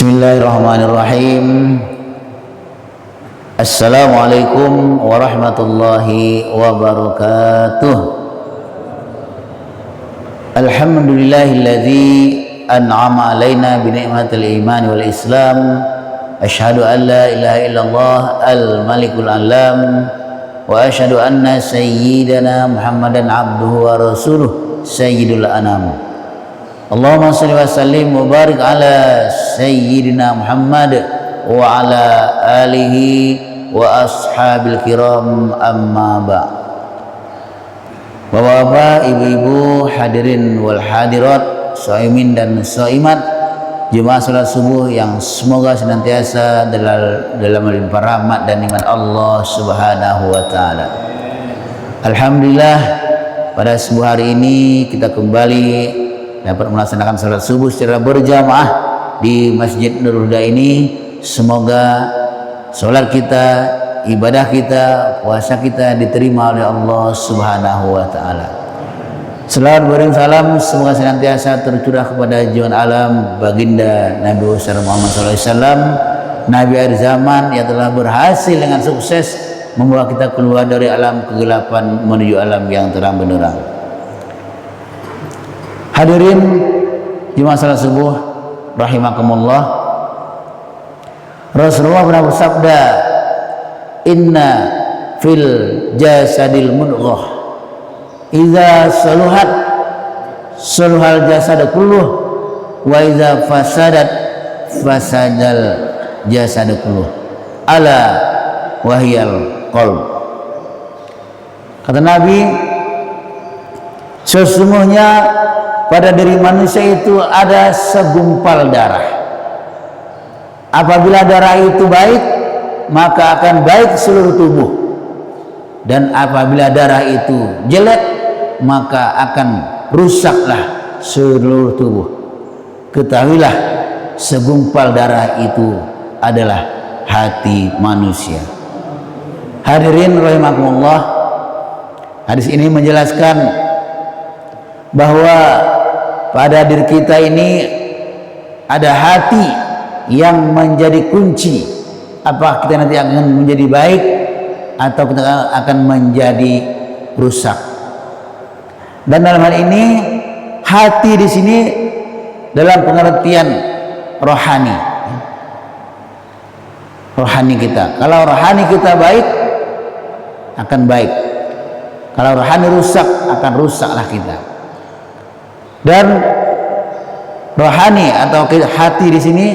Bismillahirrahmanirrahim. Assalamualaikum warahmatullahi wabarakatuh. Alhamdulillahilladzi an'ama alaina bi ni'matil iman wal islam. Asyhadu an la ilaha illallah al-malikul alam wa asyhadu anna sayyidana Muhammadan abduhu wa rasuluh sayyidul anam. Allahumma salli wa sallim wa barik ala sayyidina Muhammad wa ala alihi wa ashabil kiram, amma ba'. Bapak-bapak, ibu-ibu, hadirin wal hadirat, shaimin dan shaimat, jemaah salat subuh yang semoga senantiasa dalam limpah rahmat dan nikmat Allah Subhanahu wa taala. Alhamdulillah, pada subuh hari ini kita kembali dapat melaksanakan salat subuh secara berjamaah di Masjid Nurul Huda ini. Semoga salat kita, ibadah kita, puasa kita diterima oleh Allah Subhanahu wa taala. Selawat beriring salam semoga senantiasa tercurah kepada junjungan alam baginda Nabi Muhammad SAW, Nabi akhir zaman yang telah berhasil dengan sukses membawa kita keluar dari alam kegelapan menuju alam yang terang benderang. Hadirin jemaah salat subuh rahimakumullah, Rasulullah pernah bersabda, inna fil jasadil mudghah idza saluhat saluhal jasad kulluh wa idza fasadat fasadal jasad kulluh ala wahyal qalb. Kata Nabi, sesungguhnya pada diri manusia itu ada segumpal darah. Apabila darah itu baik, maka akan baik seluruh tubuh. Dan apabila darah itu jelek, maka akan rusaklah seluruh tubuh. Ketahuilah, segumpal darah itu adalah hati manusia. Hadirin rahimakumullah, hadis ini menjelaskan bahwa pada diri kita ini ada hati yang menjadi kunci. Apa kita nanti akan menjadi baik atau kita akan menjadi rusak. Dan dalam hal ini hati di sini dalam pengertian rohani. Rohani kita. Kalau rohani kita baik, akan baik. Kalau rohani rusak, akan rusaklah kita. Dan rohani atau hati di sini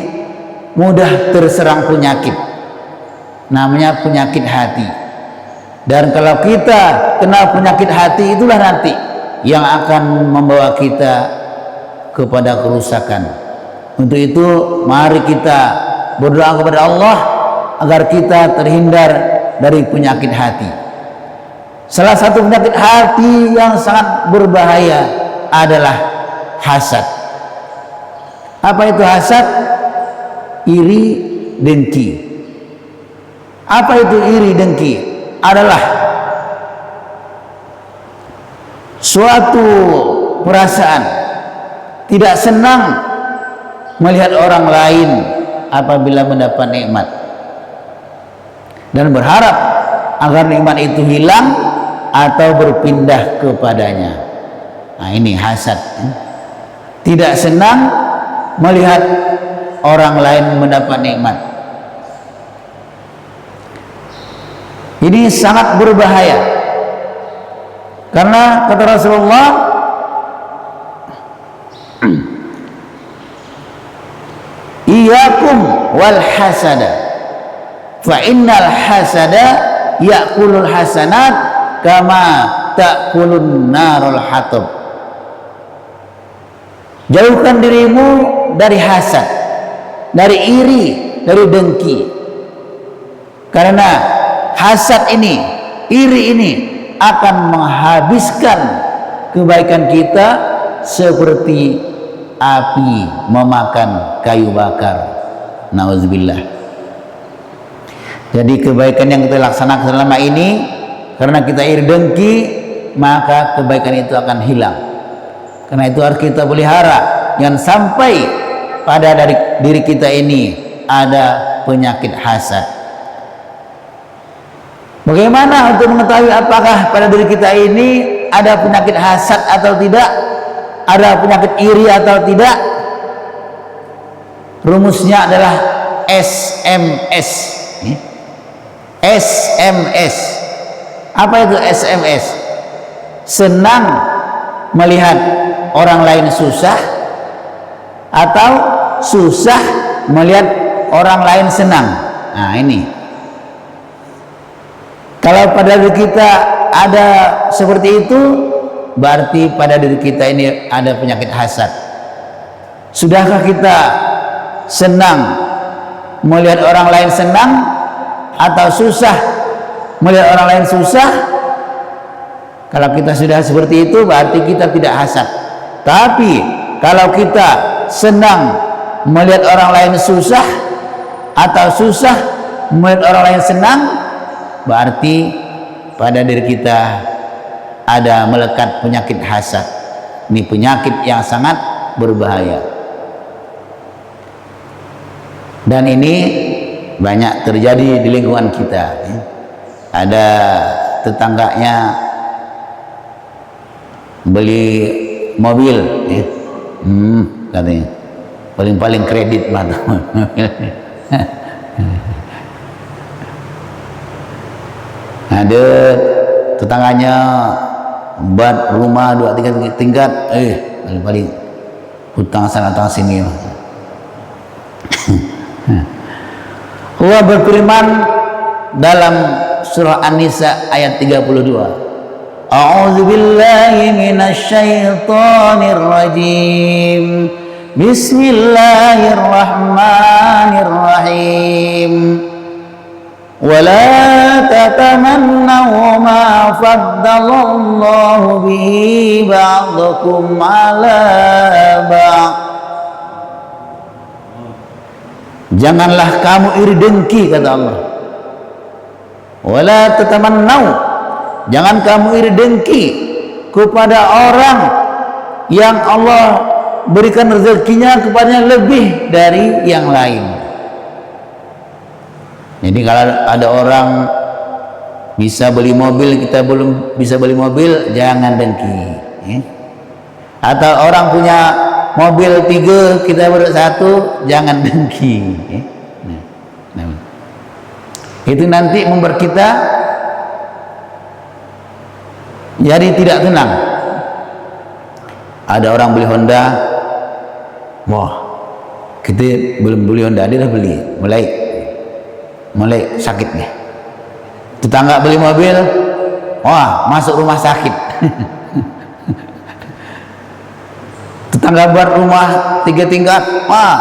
mudah terserang penyakit, namanya penyakit hati. Dan kalau kita kena penyakit hati, itulah nanti yang akan membawa kita kepada kerusakan. Untuk itu mari kita berdoa kepada Allah agar kita terhindar dari penyakit hati. Salah satu penyakit hati yang sangat berbahaya adalah hasad. Apa itu hasad? Iri, dengki. Apa itu iri, dengki? Adalah suatu perasaan tidak senang melihat orang lain apabila mendapat nikmat dan berharap agar nikmat itu hilang atau berpindah kepadanya. Nah, ini hasad. Tidak senang melihat orang lain mendapat nikmat. Ini sangat berbahaya. Karena kata Rasulullah, iyyakum wal hasada fa innal hasada ya'kulul hasanat kama ta'kulun narul hatab. Jauhkan dirimu dari hasad, dari iri, dari dengki. Karena hasad ini, iri ini akan menghabiskan kebaikan kita seperti api memakan kayu bakar. Nauzubillah. Jadi kebaikan yang kita laksanakan selama ini, karena kita iri dengki, maka kebaikan itu akan hilang. Karena itu harus kita pelihara, jangan sampai pada diri kita ini ada penyakit hasad. Bagaimana untuk mengetahui apakah pada diri kita ini ada penyakit hasad atau tidak, ada penyakit iri atau tidak? Rumusnya adalah SMS. SMS. Apa itu SMS? Senang melihat orang lain susah atau susah melihat orang lain senang. Nah, ini. Kalau pada diri kita ada seperti itu, berarti pada diri kita ini ada penyakit hasad. Sudahkah kita senang melihat orang lain senang atau susah melihat orang lain susah? Kalau kita sudah seperti itu, berarti kita tidak hasad. Tapi kalau kita senang melihat orang lain susah atau susah melihat orang lain senang, berarti pada diri kita ada melekat penyakit hasad. Ini penyakit yang sangat berbahaya. Dan ini banyak terjadi di lingkungan kita. Ada tetangganya beli mobil, katanya paling kredit mata. Ada tetangganya buat rumah 2-3 tingkat, paling hutang sana hutang sini. Allah berfirman dalam surah An-Nisa ayat 32. A'udzu billahi minasy syaithanir rajim. Bismillahirrahmanirrahim. ولا تتمنوا ما فضل الله به بعضكم على بعض. Janganlah kamu iri dengki, kata Allah. Wala tatamannau, jangan kamu iri dengki kepada orang yang Allah berikan rezekinya kepadanya lebih dari yang lain. Jadi kalau ada orang bisa beli mobil, kita belum bisa beli mobil, jangan dengki. Atau orang punya mobil 3, kita baru 1, jangan dengki. Itu nanti membuat kita jadi tidak tenang. Ada orang beli Honda, wah, kita belum beli Honda, dia dah beli, mulai sakit nih. Tetangga beli mobil, wah, masuk rumah sakit. Tetangga buat rumah 3 tingkat, wah,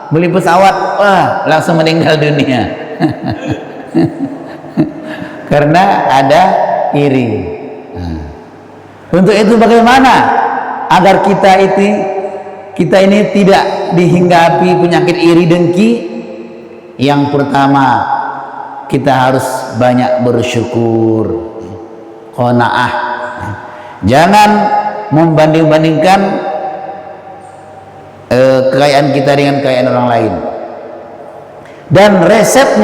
beli pesawat, wah, langsung meninggal dunia. Karena ada iri. Untuk itu bagaimana agar kita ini tidak dihinggapi penyakit iri dengki? Yang pertama, kita harus banyak bersyukur, qanaah. Jangan membanding-bandingkan kekayaan kita dengan kekayaan orang lain. Dan resep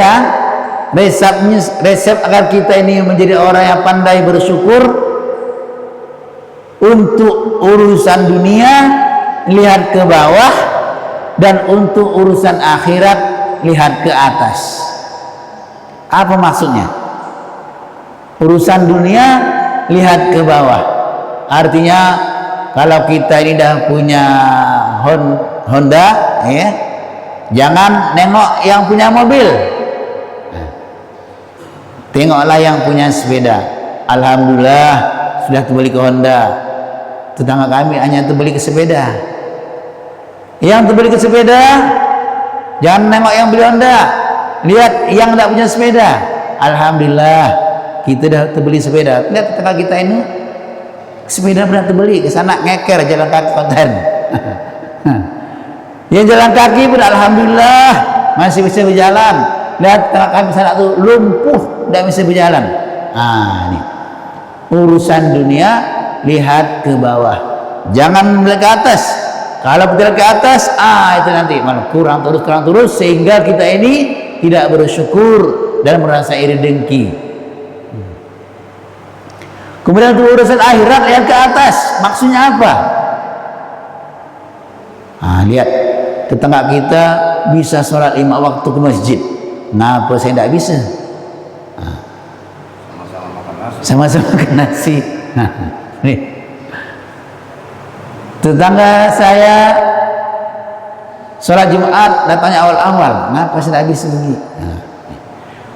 agar kita ini menjadi orang yang pandai bersyukur, untuk urusan dunia lihat ke bawah, dan untuk urusan akhirat lihat ke atas. Apa maksudnya? Urusan dunia lihat ke bawah, artinya kalau kita ini dah punya Honda, ya, jangan nengok yang punya mobil, tengoklah yang punya sepeda. Alhamdulillah sudah terbeli ke Honda. Tetangga kami hanya terbeli ke sepeda. Yang terbeli ke sepeda, jangan nengok yang beli Honda, lihat yang tidak punya sepeda. Alhamdulillah kita dah terbeli sepeda. Lihat tetangga kita ini sepeda pernah terbeli, ke sana ngeker jalan kaki konten. Yang jalan kaki pun alhamdulillah masih bisa berjalan. Lihat tetangga kami sana tuh lumpuh, tidak bisa berjalan. Ini urusan dunia lihat ke bawah, jangan melihat ke atas. Kalau kita ke atas, itu nanti malah kurang terus sehingga kita ini tidak bersyukur dan merasa iri dengki. Kemudian untuk urusan akhirat yang ke atas, maksudnya apa? Lihat, tetangga kita bisa sholat 5 waktu ke masjid, ngapa saya tidak bisa? Sama-sama makan nasi. Nih, tetangga saya sholat Jumat datangnya awal-awal, ngapa saya tidak bisa begini?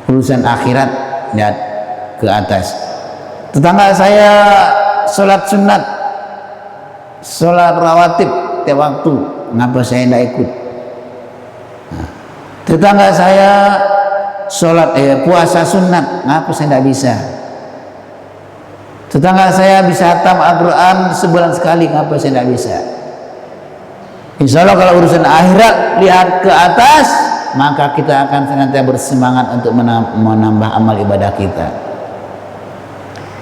Urusan akhirat, lihat ke atas. Tetangga saya sholat sunat, sholat rawatib tiap waktu, ngapa saya tidak ikut? Tetangga saya sholat puasa sunat, ngapa saya tidak bisa? Tetangga saya bisa hatam Al-Quran sebulan sekali, ngapa saya tidak bisa? Insya Allah kalau urusan akhirat lihat ke atas, maka kita akan senantiasa bersemangat untuk menambah amal ibadah kita.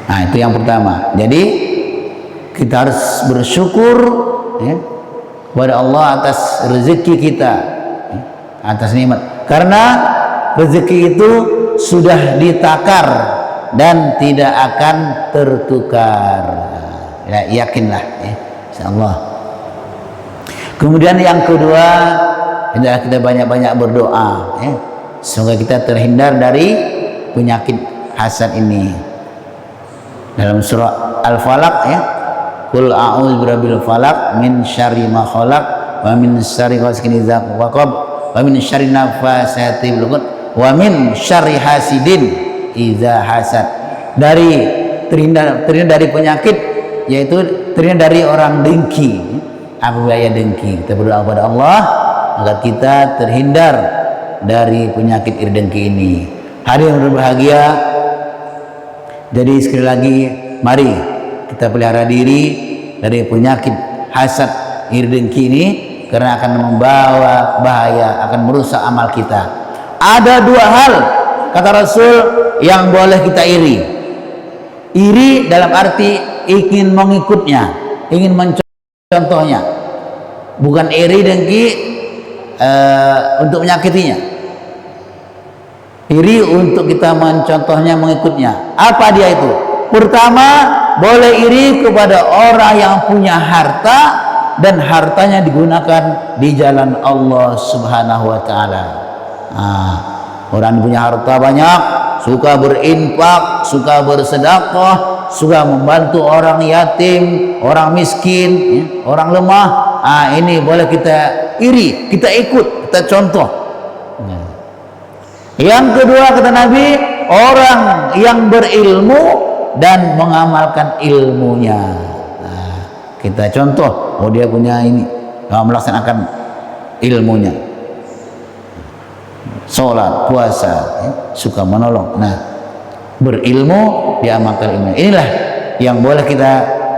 Itu yang pertama. Jadi kita harus bersyukur kepada Allah atas rezeki kita, atas nikmat. Karena rezeki itu sudah ditakar dan tidak akan tertukar. Yakinlah, insyaallah. Kemudian yang kedua adalah kita banyak-banyak berdoa, semoga kita terhindar dari penyakit hasad ini. Dalam surah Al-Falaq, Qul a'udzu birabbil falaq min syarri ma khalaq wa min syarri ghasikin idza waqab wa min syarri nafasati fil 'uqad wa min syarri hasidin idza hasad. Terhindar dari penyakit, yaitu terhindar dari orang dengki. Apa bahaya dengki? Kita berdoa kepada Allah agar kita terhindar dari penyakit iri dengki ini. Hadirin berbahagia, jadi sekali lagi mari kita pelihara diri dari penyakit hasad iri dengki ini, karena akan membawa bahaya, akan merusak amal kita. Ada 2 hal kata Rasul yang boleh kita iri. Iri dalam arti ingin mengikutnya, ingin mencontohnya, bukan iri dengki untuk menyakitinya. Iri untuk kita mencontohnya, mengikutnya. Apa dia itu? Pertama, boleh iri kepada orang yang punya harta dan hartanya digunakan di jalan Allah Subhanahu wa taala. Orang punya harta banyak, suka berinfak, suka bersedekah, suka membantu orang yatim, orang miskin, orang lemah. Ini boleh kita iri, kita ikut, kita contoh. Yang kedua kata Nabi, orang yang berilmu dan mengamalkan ilmunya. Kita contoh, dia punya ini, melaksanakan ilmunya, sholat, puasa, suka menolong. Berilmu, diamalkan ilmu. Inilah yang boleh kita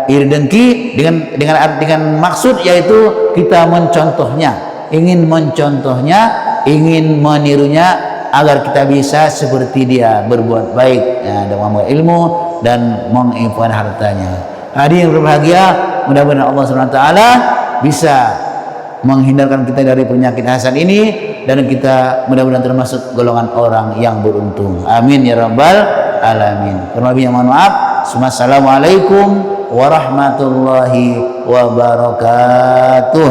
iri dengki dengan maksud, yaitu kita mencontohnya, ingin mencontohnya, ingin menirunya, agar kita bisa seperti dia berbuat baik dan mengamalkan ilmu dan menginfakkan hartanya. Hadirin berbahagia, mudah-mudahan Allah SWT bisa menghindarkan kita dari penyakit hasad ini, dan kita mudah-mudahan termasuk golongan orang yang beruntung. Amin ya rabbal alamin. Kurang lebihnya mohon maaf. Assalamualaikum warahmatullahi wabarakatuh.